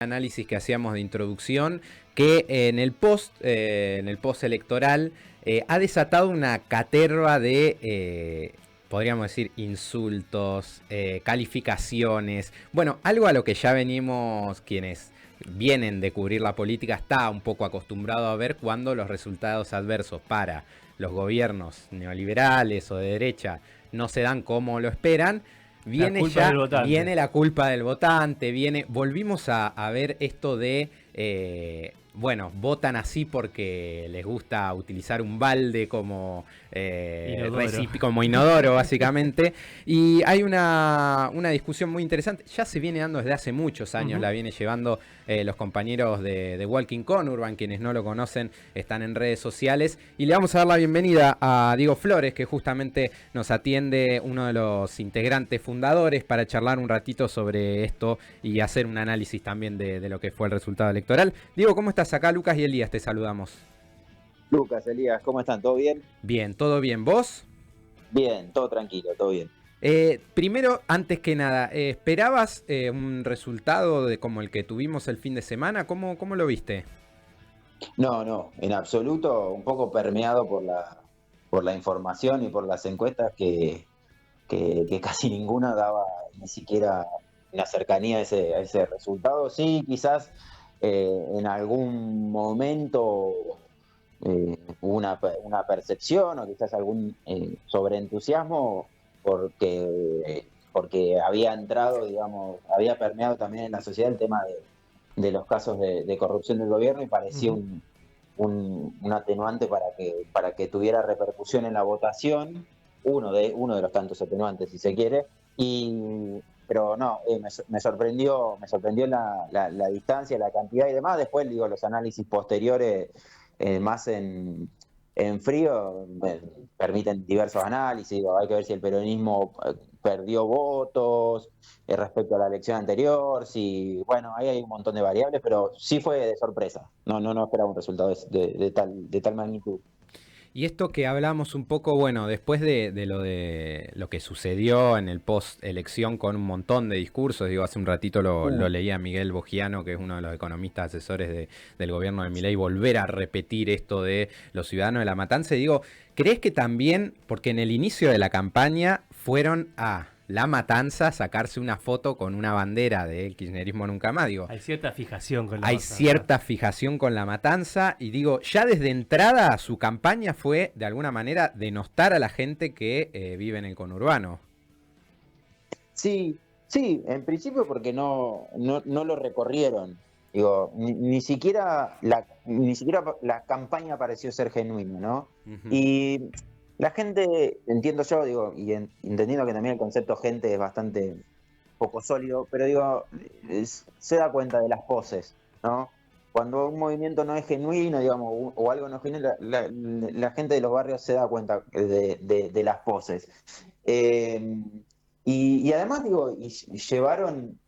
Análisis que hacíamos de introducción, que en el post electoral ha desatado una caterva de, podríamos decir, insultos, calificaciones. Bueno, algo a lo que ya venimos quienes vienen de cubrir la política está un poco acostumbrado a ver cuando los resultados adversos para los gobiernos neoliberales o de derecha no se dan como lo esperan. Viene la culpa del votante, volvimos a ver esto de, votan así porque les gusta utilizar un balde como inodoro, básicamente. Y hay una discusión muy interesante, ya se viene dando desde hace muchos años, la viene llevando los compañeros de Walking Conurban, quienes no lo conocen, están en redes sociales. Y le vamos a dar la bienvenida a Diego Flores, que justamente nos atiende, uno de los integrantes fundadores, para charlar un ratito sobre esto y hacer un análisis también de lo que fue el resultado electoral. Diego, ¿cómo estás? Acá Lucas y Elías te saludamos. Lucas, Elías, ¿cómo están? ¿Todo bien? Bien, ¿todo bien? ¿Vos? Bien, todo tranquilo, todo bien. Primero, antes que nada, ¿esperabas un resultado como el que tuvimos el fin de semana? ¿Cómo lo viste? No, en absoluto, un poco permeado por la información y por las encuestas que casi ninguna daba ni siquiera la cercanía a ese resultado. Sí, quizás en algún momento hubo una percepción o quizás algún sobreentusiasmo porque había entrado, digamos, había permeado también en la sociedad el tema de los casos de corrupción del gobierno y parecía un atenuante para que tuviera repercusión en la votación, uno de los tantos atenuantes, si se quiere, pero no, me sorprendió la distancia, la cantidad y demás. Después, digo, los análisis posteriores, más en frío, permiten diversos análisis. Digo, hay que ver si el peronismo perdió votos respecto a la elección anterior, si, bueno, ahí hay un montón de variables, pero sí fue de sorpresa. No esperaba un resultado de tal magnitud. Y esto que hablamos un poco, bueno, después de lo que sucedió en el post-elección con un montón de discursos, digo, hace un ratito lo leía Miguel Bogiano, que es uno de los economistas asesores del gobierno de Milei, volver a repetir esto de los ciudadanos de La Matanza. Y digo, ¿crees que también, porque en el inicio de la campaña fueron a La Matanza sacarse una foto con una bandera del kirchnerismo nunca más? Digo, hay cierta fijación con la hay Matanza. cierta fijación con La Matanza, y digo, ya desde entrada su campaña fue de alguna manera denostar a la gente que vive en el conurbano. Sí, en principio porque no lo recorrieron. Digo, ni siquiera la campaña pareció ser genuina, ¿no? Y la gente, entiendo yo, digo, entendiendo que también el concepto gente es bastante poco sólido, pero digo, se da cuenta de las poses, ¿no? Cuando un movimiento no es genuino, digamos, o algo no es genuino, la gente de los barrios se da cuenta de las poses. Y además, digo, llevaron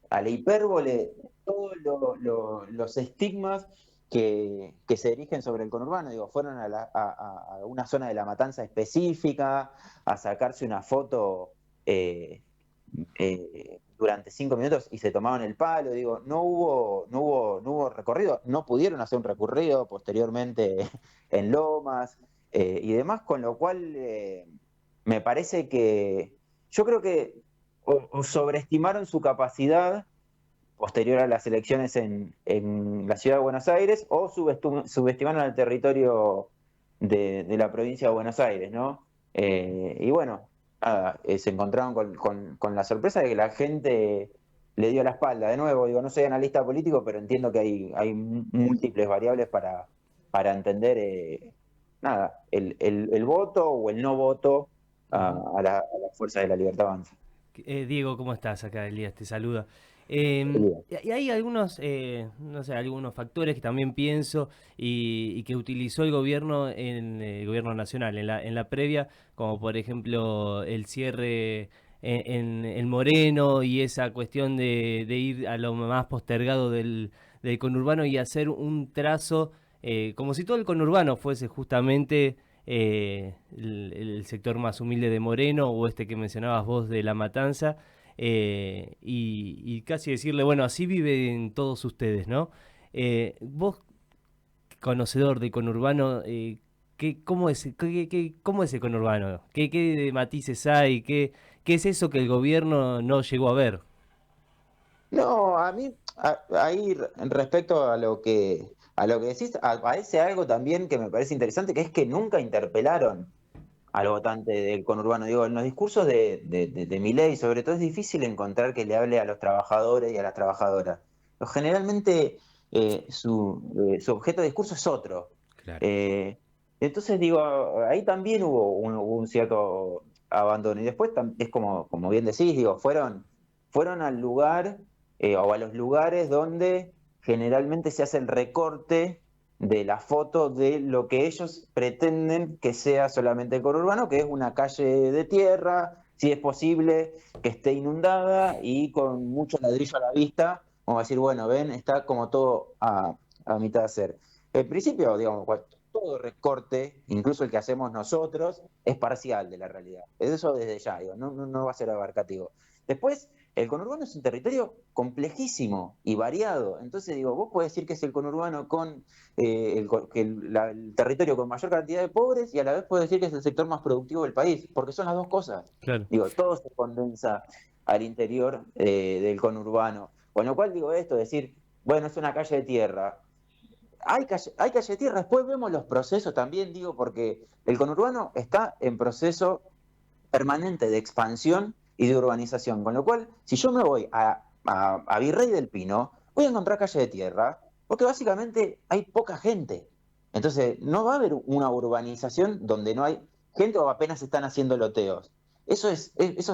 a la hipérbole todos los estigmas que se erigen sobre el conurbano. Digo, fueron a una zona de La Matanza específica, a sacarse una foto durante 5 minutos y se tomaban el palo. Digo, no hubo recorrido, no pudieron hacer un recorrido posteriormente en Lomas y demás, con lo cual me parece que yo creo que o sobreestimaron su capacidad posterior a las elecciones en la ciudad de Buenos Aires, o subestimaron el territorio de la provincia de Buenos Aires, ¿no? Y bueno, nada, se encontraron con la sorpresa de que la gente le dio la espalda. De nuevo, digo, no soy analista político, pero entiendo que hay múltiples variables para entender nada, el voto o el no voto a la Fuerza de la Libertad Avanza. Diego, ¿cómo estás? Acá Elías te saluda. Y hay algunos, no sé, algunos factores que también pienso y que utilizó el gobierno en el gobierno nacional en la previa, como por ejemplo el cierre en Moreno y esa cuestión de ir a lo más postergado del conurbano y hacer un trazo como si todo el conurbano fuese justamente el sector más humilde de Moreno o este que mencionabas vos de La Matanza. y casi decirle, bueno, así viven todos ustedes, ¿no? Vos, conocedor de conurbano, ¿cómo es el conurbano? ¿Qué matices hay? ¿Qué es eso que el gobierno no llegó a ver? No, a mí, ahí respecto a lo que decís, aparece algo también que me parece interesante, que es que nunca interpelaron al votante del conurbano. Digo, en los discursos de Milei, sobre todo, es difícil encontrar que le hable a los trabajadores y a las trabajadoras. Generalmente su objeto de discurso es otro. Claro. Eh, entonces, digo, ahí también hubo un cierto abandono. Y después es como bien decís, digo, fueron al lugar o a los lugares donde generalmente se hace el recorte de la foto de lo que ellos pretenden que sea solamente el conurbano, que es una calle de tierra, si es posible, que esté inundada y con mucho ladrillo a la vista, vamos a decir, bueno, ven, está como todo a mitad de hacer. En principio, digamos, todo recorte, incluso el que hacemos nosotros, es parcial de la realidad. Eso desde ya, digo, no va a ser abarcativo. Después, el conurbano es un territorio complejísimo y variado. Entonces, digo, vos podés decir que es el conurbano con el territorio con mayor cantidad de pobres y a la vez podés decir que es el sector más productivo del país, porque son las dos cosas. Claro. Digo, todo se condensa al interior del conurbano. Con lo cual digo esto, decir, bueno, es una calle de tierra. Hay calle de tierra, después vemos los procesos también, digo, porque el conurbano está en proceso permanente de expansión y de urbanización. Con lo cual, si yo me voy a Virrey del Pino, voy a encontrar calle de tierra, porque básicamente hay poca gente. Entonces, no va a haber una urbanización donde no hay gente o apenas están haciendo loteos. Eso es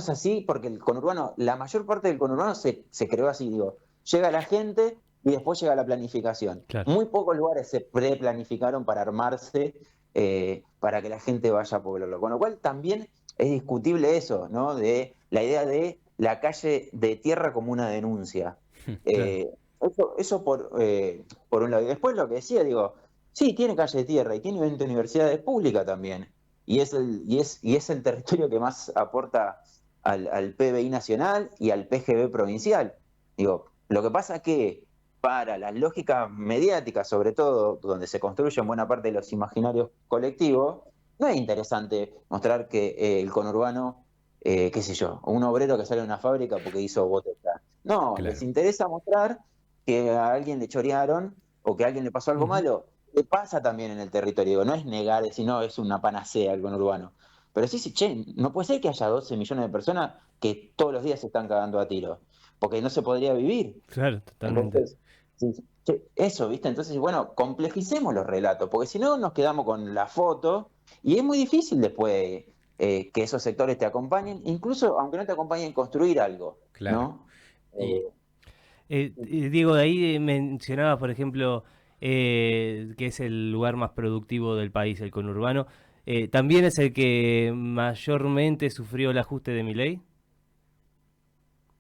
así porque el conurbano, la mayor parte del conurbano se creó así, digo, llega la gente y después llega la planificación. Claro. Muy pocos lugares se preplanificaron para armarse, para que la gente vaya a poblarlo. Con lo cual también es discutible eso, ¿no? De la idea de la calle de tierra como una denuncia. Claro. Eso por un lado. Y después lo que decía, digo, sí, tiene calle de tierra y tiene 20 universidades públicas también. Y es el territorio que más aporta al PBI nacional y al PGB provincial. Digo, lo que pasa es que para las lógicas mediáticas, sobre todo, donde se construyen buena parte de los imaginarios colectivos, no es interesante mostrar que el conurbano, qué sé yo, un obrero que sale de una fábrica porque hizo botella. No, les Claro. interesa mostrar que a alguien le chorearon o que a alguien le pasó algo Ujú. malo. Le pasa también en el territorio, digo, no es negar, decir, no, es una panacea el conurbano. Pero sí, che, no puede ser que haya 12 millones de personas que todos los días se están cagando a tiro, porque no se podría vivir. Claro, totalmente. Entonces, sí, che, eso, ¿viste? Entonces, bueno, complejicemos los relatos, porque si no nos quedamos con la foto y es muy difícil después que esos sectores te acompañen, incluso aunque no te acompañen en construir algo, Claro. ¿no? Y Diego, de ahí mencionabas, por ejemplo, que es el lugar más productivo del país, el conurbano. ¿También es el que mayormente sufrió el ajuste de Milei?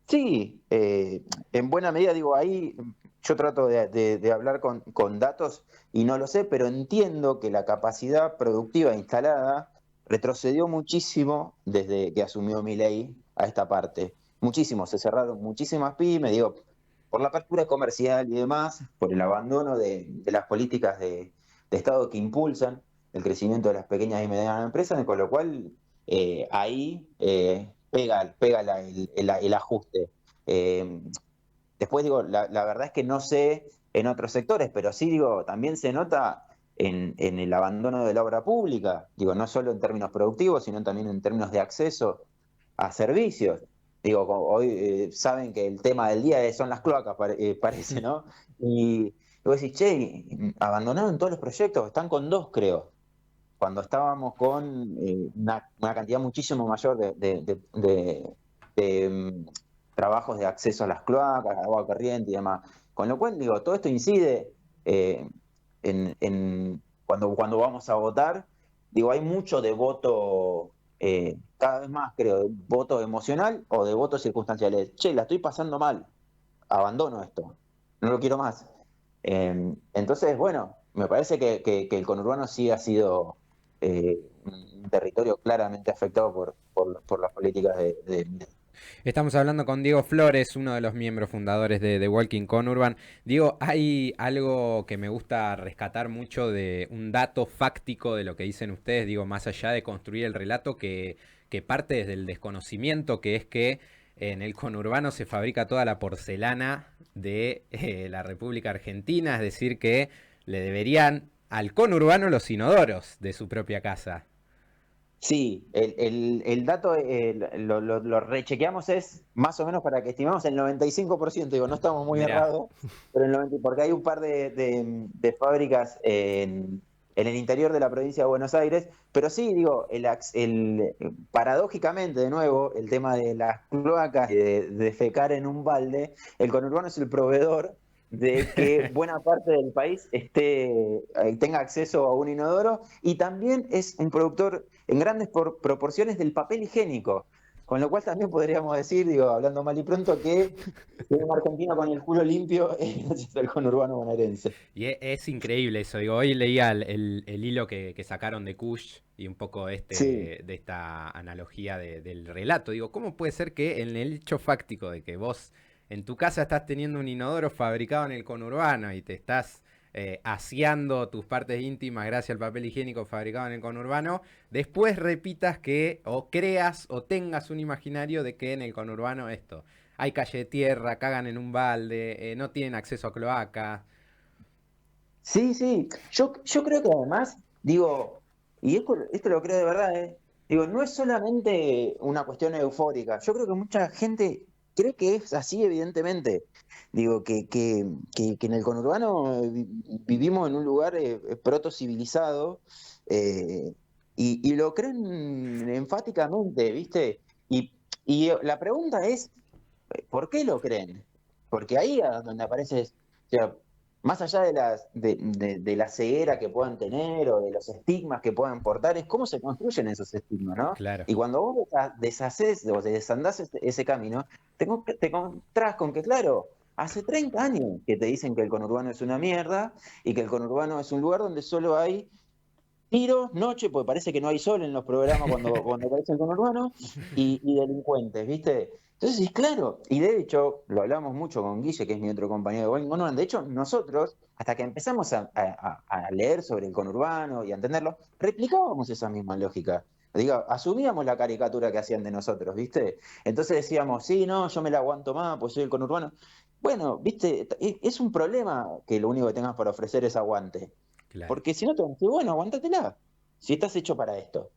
Sí, en buena medida, digo, ahí yo trato de hablar con datos y no lo sé, pero entiendo que la capacidad productiva instalada retrocedió muchísimo desde que asumió Milei a esta parte. Muchísimo, se cerraron muchísimas pymes, digo, por la apertura comercial y demás, por el abandono de las políticas de Estado que impulsan el crecimiento de las pequeñas y medianas empresas, con lo cual ahí pega el ajuste. Eh, Después digo, la verdad es que no sé en otros sectores, pero sí digo, también se nota en el abandono de la obra pública, digo, no solo en términos productivos, sino también en términos de acceso a servicios. Digo, hoy saben que el tema del día son las cloacas, parece, ¿no? Y vos decís, che, abandonaron todos los proyectos, están con dos, creo, cuando estábamos con una cantidad muchísimo mayor de trabajos de acceso a las cloacas, agua corriente y demás. Con lo cual, digo, todo esto incide cuando vamos a votar. Digo, hay mucho de voto, cada vez más creo, de voto emocional o de voto circunstanciales. Che, la estoy pasando mal, abandono esto, no lo quiero más. Entonces, bueno, me parece que el conurbano sí ha sido un territorio claramente afectado por las políticas de Milei. Estamos hablando con Diego Flores, uno de los miembros fundadores de The Walking Conurban. Diego, hay algo que me gusta rescatar mucho de un dato fáctico de lo que dicen ustedes, digo, más allá de construir el relato que parte desde el desconocimiento, que es que en el conurbano se fabrica toda la porcelana de la República Argentina, es decir, que le deberían al conurbano los inodoros de su propia casa. Sí, el dato lo rechequeamos, es más o menos para que estimemos el 95%, digo, no estamos muy Mirá, errados, pero porque hay un par de fábricas en el interior de la provincia de Buenos Aires, pero sí, digo, paradójicamente, de nuevo, el tema de las cloacas y de defecar en un balde, el conurbano es el proveedor de que buena parte del país tenga acceso a un inodoro, y también es un productor en grandes proporciones del papel higiénico. Con lo cual también podríamos decir, digo, hablando mal y pronto, que un argentino con el culo limpio es el conurbano bonaerense. y es increíble eso. Digo, hoy leía el hilo que sacaron de Kush y un poco Sí, de esta analogía del relato. Digo, ¿cómo puede ser que en el hecho fáctico de que vos en tu casa estás teniendo un inodoro fabricado en el conurbano y te estás aseando tus partes íntimas gracias al papel higiénico fabricado en el conurbano, después repitas que o creas o tengas un imaginario de que en el conurbano esto, hay calle de tierra, cagan en un balde, no tienen acceso a cloacas? sí, sí. Yo creo que además, digo, y esto lo creo de verdad, digo, no es solamente una cuestión eufórica. Yo creo que mucha gente cree que es así, evidentemente. Digo, que en el conurbano vivimos en un lugar proto-civilizado, eh, y lo creen enfáticamente, ¿viste? Y la pregunta es, ¿por qué lo creen? Porque ahí es donde aparece, o sea, más allá de la ceguera que puedan tener o de los estigmas que puedan portar, es cómo se construyen esos estigmas, ¿no? Claro. Y cuando vos deshaces o te desandás ese camino, te encontrás con que, claro, hace 30 años que te dicen que el conurbano es una mierda y que el conurbano es un lugar donde solo hay tiros, noche, porque parece que no hay sol en los programas cuando aparece el conurbano, y delincuentes, ¿viste? Entonces, sí, claro, y de hecho, lo hablamos mucho con Guille, que es mi otro compañero de Walking Conurbano. De hecho, nosotros, hasta que empezamos a leer sobre el conurbano y a entenderlo, replicábamos esa misma lógica. Digo, asumíamos la caricatura que hacían de nosotros, ¿viste? Entonces decíamos, sí, no, yo me la aguanto más, pues soy el conurbano. Bueno, ¿viste? Es un problema que lo único que tengas para ofrecer es aguante. Claro. Porque si no te van a decir, bueno, aguántatela, si estás hecho para esto.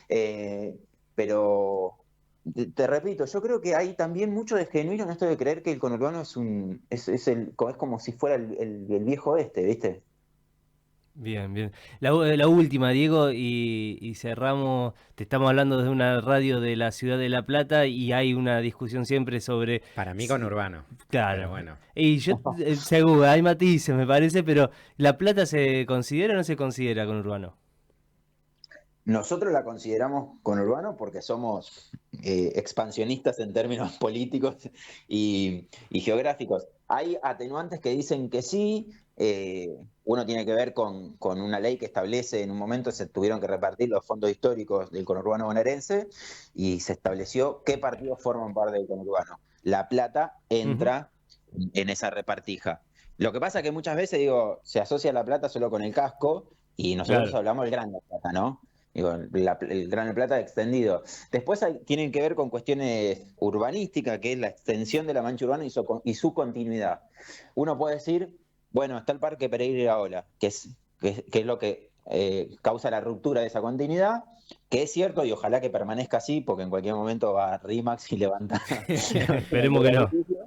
Eh, pero te repito, yo creo que hay también mucho de genuino en esto de creer que el conurbano es como si fuera el viejo este, ¿viste? Bien, bien. La última, Diego, y cerramos. Te estamos hablando desde una radio de la ciudad de La Plata y hay una discusión siempre sobre. Para mí conurbano. Pero Claro. bueno. Y yo, seguro, hay matices, me parece, pero ¿La Plata se considera o no se considera conurbano? Nosotros la consideramos conurbano porque somos expansionistas en términos políticos y geográficos. Hay atenuantes que dicen que sí. Uno tiene que ver con una ley que establece, en un momento se tuvieron que repartir los fondos históricos del conurbano bonaerense y se estableció qué partidos forman parte del conurbano. La Plata Ujú. entra en esa repartija. Lo que pasa es que muchas veces, digo, se asocia La Plata solo con el casco, y nosotros Claro. hablamos del Gran La Plata, ¿no? Digo, el Gran La Plata extendido. Después tienen que ver con cuestiones urbanísticas, que es la extensión de la mancha urbana y su continuidad. Uno puede decir, bueno, está el Parque Pereira Iraola, que es lo que causa la ruptura de esa continuidad, que es cierto y ojalá que permanezca así, porque en cualquier momento va Rimax y levanta Esperemos que el no. edificio,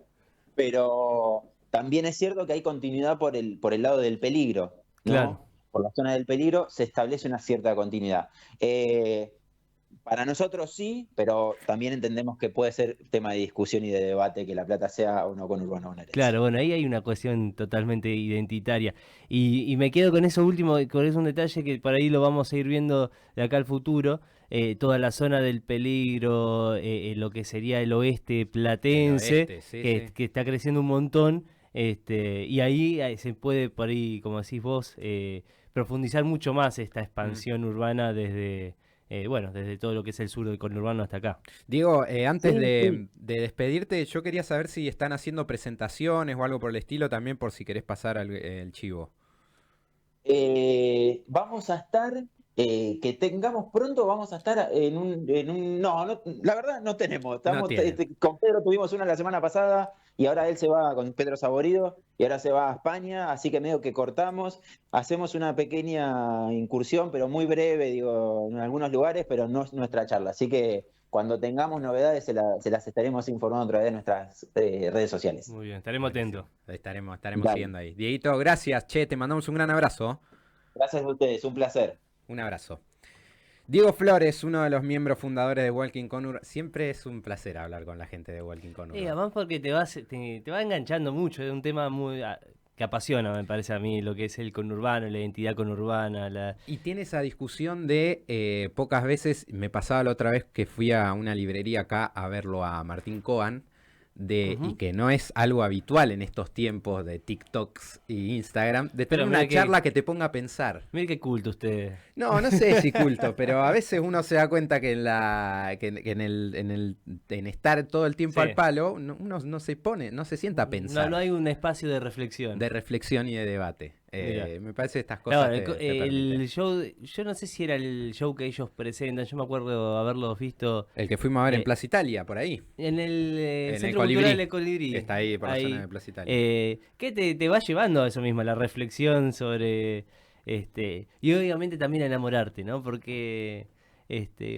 pero también es cierto que hay continuidad por el lado del peligro, Claro. ¿no? Por la zona del peligro se establece una cierta continuidad. Eh, para nosotros sí, pero también entendemos que puede ser tema de discusión y de debate que La Plata sea o no conurbano bonaerense. Claro, bueno, ahí hay una cuestión totalmente identitaria. Y me quedo con eso último, con eso un detalle que por ahí lo vamos a ir viendo de acá al futuro. Toda la zona del peligro, lo que sería el oeste El platense, oeste, sí, que, sí. que está creciendo un montón. Y ahí se puede, por ahí, como decís vos, profundizar mucho más esta Mm. expansión urbana desde bueno, desde todo lo que es el sur del conurbano hasta acá. Diego, antes Sí, de, sí. de despedirte, yo quería saber si están haciendo presentaciones o algo por el estilo también, por si querés pasar el chivo. Vamos a estar, que tengamos pronto, vamos a estar no, la verdad no tenemos. No Estamos, tienen. con Pedro tuvimos una la semana pasada y ahora él se va con Pedro Saborido y ahora se va a España, así que medio que cortamos. Hacemos una pequeña incursión, pero muy breve, digo, en algunos lugares, pero no es nuestra charla. Así que cuando tengamos novedades se las estaremos informando a través de nuestras redes sociales. Muy bien, estaremos Buenísimo. atentos. Estaremos Dale. siguiendo ahí. Dieguito, gracias. Che, te mandamos un gran abrazo. Gracias a ustedes, un placer. Un abrazo. Diego Flores, uno de los miembros fundadores de Walking Conur. Siempre es un placer hablar con la gente de Walking Conur. Además porque te va enganchando mucho, es un tema que apasiona, me parece a mí, lo que es el conurbano, la identidad conurbana. Y tiene esa discusión de pocas veces, me pasaba la otra vez que fui a una librería acá a verlo a Martín Coan, y que no es algo habitual en estos tiempos de TikToks y Instagram, de tener Pero una mira charla que te ponga a pensar. Mira qué culto usted. No sé si culto, pero a veces uno se da cuenta que en estar todo el tiempo Sí. al palo, uno no se pone, no se sienta a pensar No hay un espacio de reflexión. de reflexión y de debate. Mira. Me parece que estas No, cosas el, te el permiten. show, yo no sé si era el show que ellos presentan, yo me acuerdo haberlos visto El que fuimos a ver en eh, Plaza Italia, por ahí. en el En el Centro Colibrí. Cultural de Colibrí. Está ahí por la zona de Plaza Italia. Que te va llevando a eso mismo, a la reflexión sobre y obviamente también a enamorarte, ¿no? Porque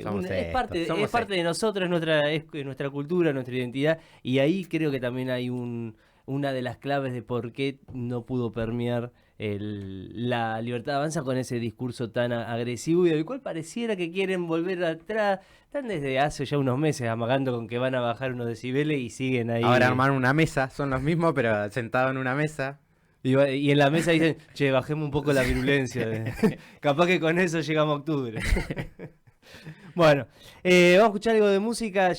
Somos es parte, somos es parte de nosotros, es nuestra cultura, nuestra identidad, y ahí creo que también hay una de las claves de por qué no pudo permear la libertad de avanza con ese discurso tan agresivo y del cual pareciera que quieren volver atrás. Están desde hace ya unos meses amagando con que van a bajar unos decibeles y siguen ahí. Ahora armaron una mesa, son los mismos, pero sentados en una mesa. Y en la mesa dicen, che, bajemos un poco la virulencia. Capaz que con eso llegamos a octubre. Bueno, vamos a escuchar algo de música.